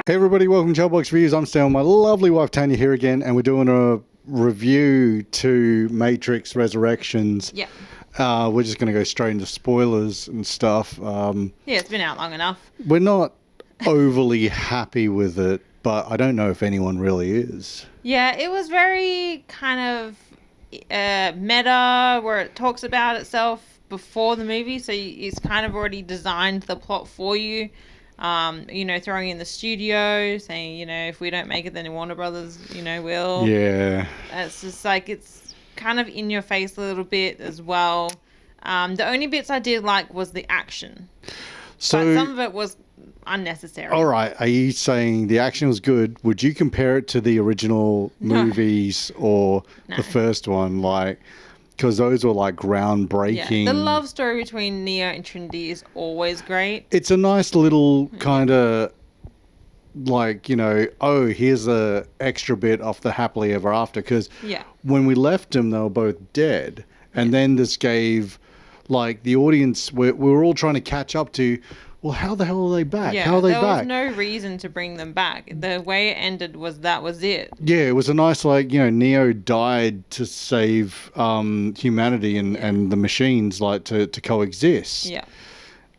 Hey everybody, welcome to Childbox Reviews. I'm staying with my lovely wife Tanya here again, and we're doing a review to Matrix Resurrections. Yeah. We're just going to go straight into spoilers and stuff. Yeah, it's been out long enough. We're not overly happy with it, but I don't know if anyone really is. Yeah, it was very kind of meta, where it talks about itself before the movie, so it's kind of already designed the plot for you. Throwing in the studio, saying, if we don't make it, then Warner Brothers, will. Yeah. It's just like, it's kind of in your face a little bit as well. The only bits I did like was the action. So, but some of it was unnecessary. All right. Are you saying the action was good? Would you compare it to the original movies or the first one? Because those were like groundbreaking. Yeah. The love story between Neo and Trinity is always great. It's a nice little kind of here's a extra bit off the happily ever after. Because when we left them, they were both dead. And then this gave the audience, we were all trying to catch up to, well, how the hell are they back? How are they back? There was no reason to bring them back. The way it ended was that was it. Yeah, it was a nice, Neo died to save humanity and the machines, to coexist. Yeah.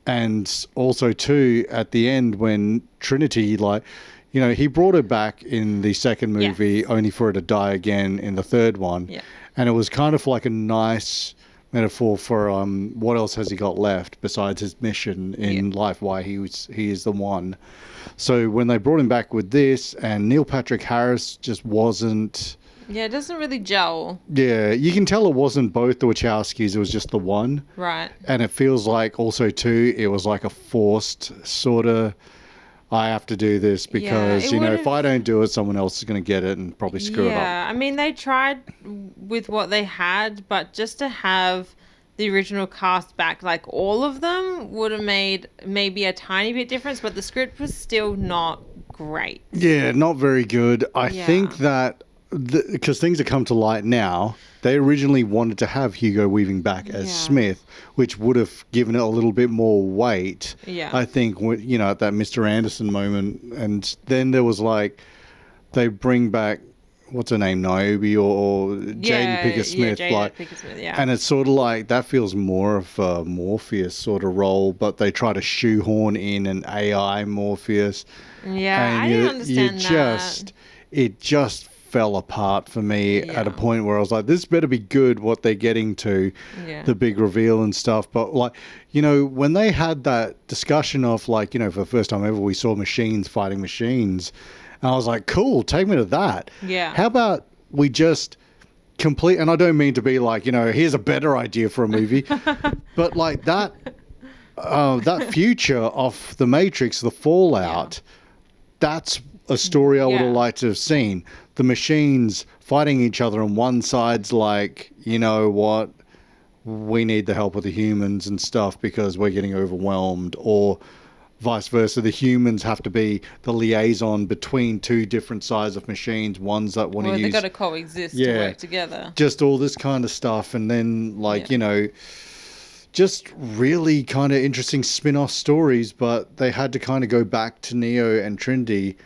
And also, too, at the end when Trinity, he brought her back in the second movie only for her to die again in the third one. Yeah. And it was kind of like a nice metaphor for what else has he got left besides his mission in life, why he is the one. So when they brought him back with this, and Neil Patrick Harris just wasn't... Yeah, it doesn't really gel. Yeah, you can tell it wasn't both the Wachowskis, it was just the one. Right. And it feels like also too, it was like a forced sort of, I have to do this because, if I don't do it, someone else is going to get it and probably screw it up. Yeah, I mean, they tried with what they had, but just to have the original cast back, all of them, would have made maybe a tiny bit difference, but the script was still not great. Yeah, not very good. I think that, because things have come to light now, they originally wanted to have Hugo Weaving back as Smith, which would have given it a little bit more weight. Yeah. I think, at that Mr. Anderson moment. And then there was they bring back, what's her name, Niobe or Jaden Pickett Smith. Pickett Smith, and it's sort of that feels more of a Morpheus sort of role, but they try to shoehorn in an AI Morpheus. Yeah, and I didn't understand that. It just fell apart for me at a point where I was like, this better be good what they're getting to, the big reveal and stuff. But when they had that discussion of for the first time ever we saw machines fighting machines, and I was like, cool, take me to that. Yeah. How about we just complete, and I don't mean to be here's a better idea for a movie, but that future of the Matrix, the Fallout, that's a story I would have liked to have seen. The machines fighting each other, and one side's you know what, we need the help of the humans and stuff because we're getting overwhelmed, or vice versa. The humans have to be the liaison between two different sides of machines. Ones that want to use... they've got to coexist to work together. Just all this kind of stuff. And then, just really kind of interesting spin-off stories, but they had to kind of go back to Neo and Trinity.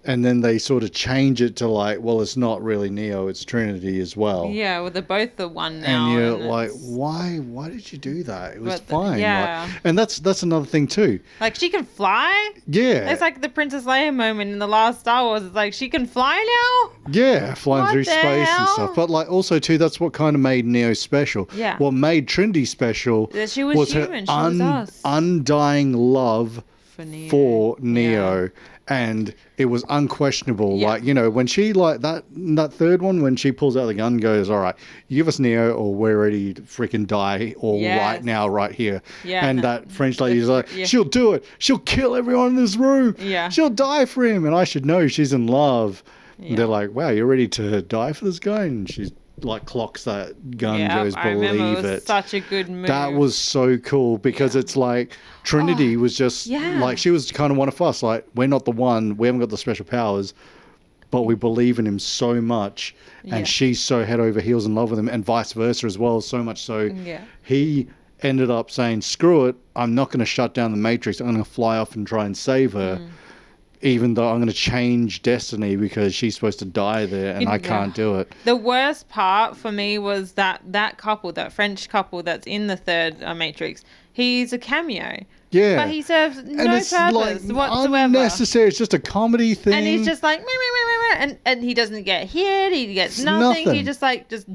And then they sort of change it to it's not really Neo, it's Trinity as well. Yeah, well, they're both the one now. And you're why did you do that? It was fine. Yeah. And that's another thing too. She can fly? Yeah. It's like the Princess Leia moment in the last Star Wars. It's she can fly now? Yeah, flying through space and stuff. But also too, that's what kind of made Neo special. Yeah. What made Trinity special she was human. Her she was us. undying love for Neo. Yeah. And it was unquestionable. When she that third one, when she pulls out the gun, goes, all right, you give us Neo or we're ready to freaking die right now, right here. Yeah. And that French lady's she'll do it. She'll kill everyone in this room. Yeah. She'll die for him. And I should know she's in love. Yeah. And they're like, wow, you're ready to die for this guy? And she's clocks that gun, goes, believe it was such a good move. That was so cool because it's Trinity was just she was kind of one of us. We're not the one, we haven't got the special powers, but we believe in him so much, and she's so head over heels in love with him, and vice versa as well. So much so he ended up saying, screw it, I'm not going to shut down the Matrix, I'm going to fly off and try and save her. even though I'm going to change destiny because she's supposed to die there and I can't do it. The worst part for me was that couple, that French couple that's in the third Matrix, he's a cameo. Yeah. But he serves no And it's purpose like whatsoever. unnecessary. It's just a comedy thing. And he's just like, meh, meh, meh, meh, and he doesn't get hit. He gets nothing. He just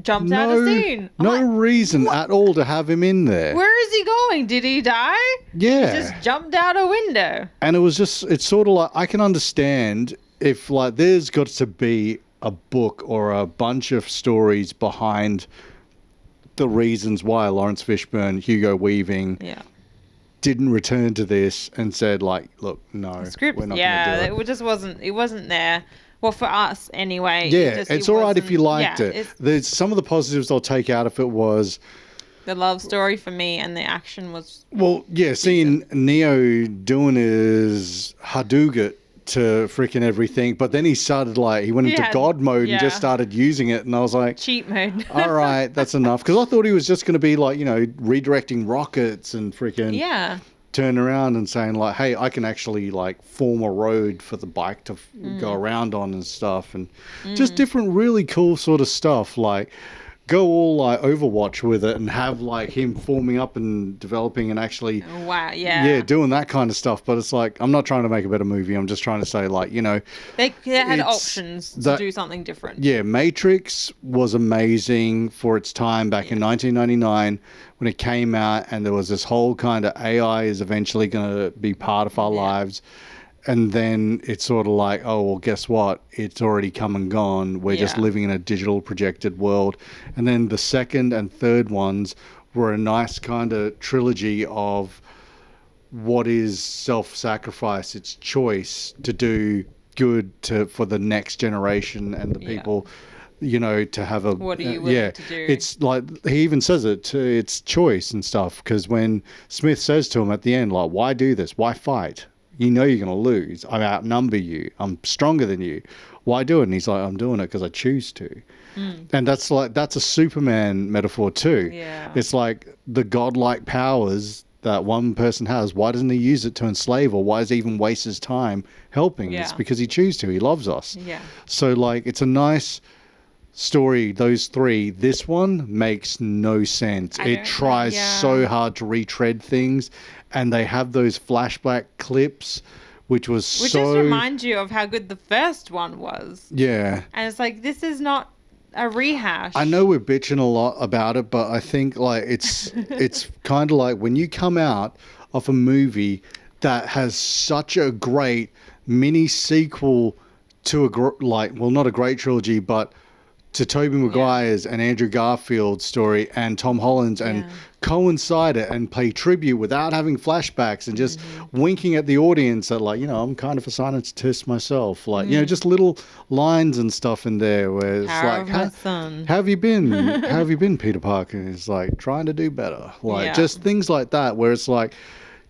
jumps out of scene. I'm No like, reason at all to have him in there. where is he going? Did he die? Yeah. He just jumped out a window. And it was just, it's sort of like, I can understand if like there's got to be a book or a bunch of stories behind the reasons why Lawrence Fishburne, Hugo Weaving didn't return to this and said like, look, no, Script, we're not going to do it. It just wasn't, it wasn't there. Well, for us anyway. Yeah, it's all right if you liked it. It's There's some of the positives I'll take out of it was, the love story for me, and the action was. well, yeah, seeing Neo doing his Hadouken to freaking everything, but then he started like, he went into God mode and just started using it, and I was like, cheat mode. all right, that's enough. Because I thought he was just going to be like, you know, redirecting rockets and freaking turn around and saying like, hey, I can actually like form a road for the bike to go around on and stuff, and just different really cool sort of stuff, like go all like Overwatch with it and have like him forming up and developing and actually doing that kind of stuff. But it's like, I'm not trying to make a better movie, I'm just trying to say like, you know, they had options to do something different. Matrix was amazing for its time back in 1999 when it came out, and there was this whole kind of AI is eventually going to be part of our lives. And then it's sort of like, oh, well, guess what? It's already come and gone. We're just living in a digital projected world. And then the second and third ones were a nice kind of trilogy of what is self-sacrifice, it's choice to do good for the next generation and the people, you know, to have a... What are you willing to do? It's like, he even says it's choice and stuff, because when Smith says to him at the end, like, why do this? Why fight? You know you're going to lose. I outnumber you. I'm stronger than you. Why do it? And he's like, I'm doing it because I choose to. And that's a Superman metaphor too. Yeah. It's like the godlike powers that one person has. Why doesn't he use it to enslave, or why does he even waste his time helping? It's because he chooses to. He loves us. Yeah. So like, it's a nice story, those three. This one makes no sense. It tries so hard to retread things, and they have those flashback clips, which just reminds you of how good the first one was. Yeah. And it's like, this is not a rehash. I know we're bitching a lot about it, but I think like it's kind of like when you come out of a movie that has such a great mini sequel to not a great trilogy, but to Tobey Maguire's and Andrew Garfield's story and Tom Holland's, and coincide it and pay tribute without having flashbacks and just winking at the audience that like, you know, I'm kind of a scientist myself, like, you know, just little lines and stuff in there where it's like, how have you been? How have you been, Peter Parker? It's like trying to do better, like just things like that, where it's like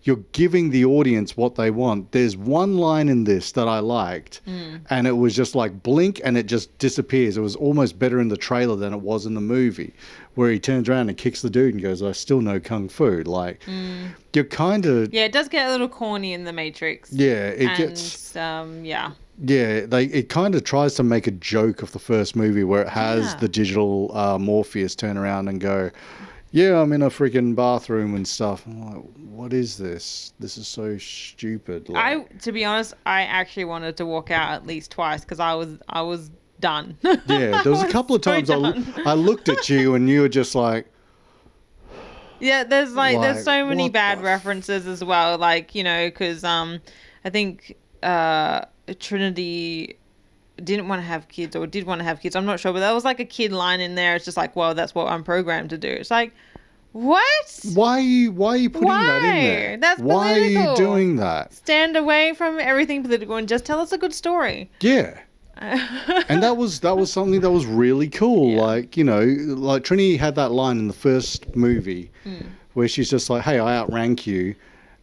you're giving the audience what they want. There's one line in this that I liked, and it was just like blink and it just disappears. It was almost better in the trailer than it was in the movie, where he turns around and kicks the dude and goes, I still know Kung Fu. Like, you're kind of... Yeah, it does get a little corny in The Matrix. Yeah, it kind of tries to make a joke of the first movie where it has the digital Morpheus turn around and go, yeah, I'm in a freaking bathroom and stuff. I'm like, what is this? This is so stupid. Like, to be honest, I actually wanted to walk out at least twice because I was done. Yeah, there was a couple of times I looked at you and you were just like... Yeah, there's so many bad references as well. Like, you know, because I think Trinity didn't want to have kids or did want to have kids. I'm not sure, but there was like a kid line in there. It's just like, well, that's what I'm programmed to do. It's like, what? Why are you putting that in there? That's why political. Are you doing that? Stand away from everything political and just tell us a good story. Yeah. And that was something that was really cool. Yeah. Like, you know, like Trinity had that line in the first movie where she's just like, hey, I outrank you,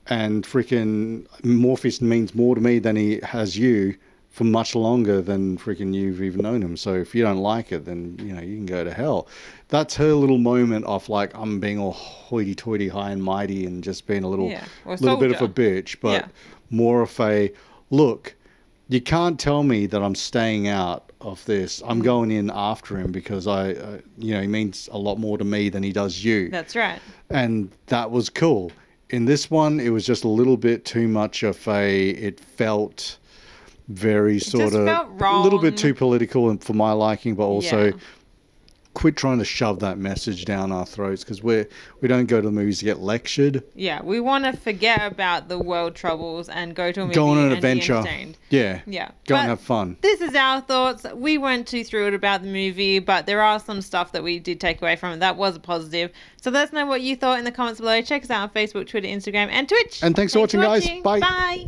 and freaking Morpheus means more to me than he has you for much longer than freaking you've even known him. So if you don't like it, then, you know, you can go to hell. That's her little moment of like, I'm being all hoity-toity, high and mighty, and just being a little bit of a bitch, but more of a, look, you can't tell me that I'm staying out of this. I'm going in after him because he means a lot more to me than he does you. That's right. And that was cool. In this one, it was just a little bit too much of it felt very sort just of felt a little bit wrong. too political and for my liking, but also Yeah. quit trying to shove that message down our throats because we don't go to the movies to get lectured. Yeah, we want to forget about the world troubles and go to a movie Go on an and adventure. be entertained. Yeah. Yeah. Go But and have fun. this is our thoughts. We weren't too thrilled about the movie, but there are some stuff that we did take away from it. That was a positive. So let us know what you thought in the comments below. Check us out on Facebook, Twitter, Instagram, and Twitch. And thanks for watching, guys. Bye. Bye.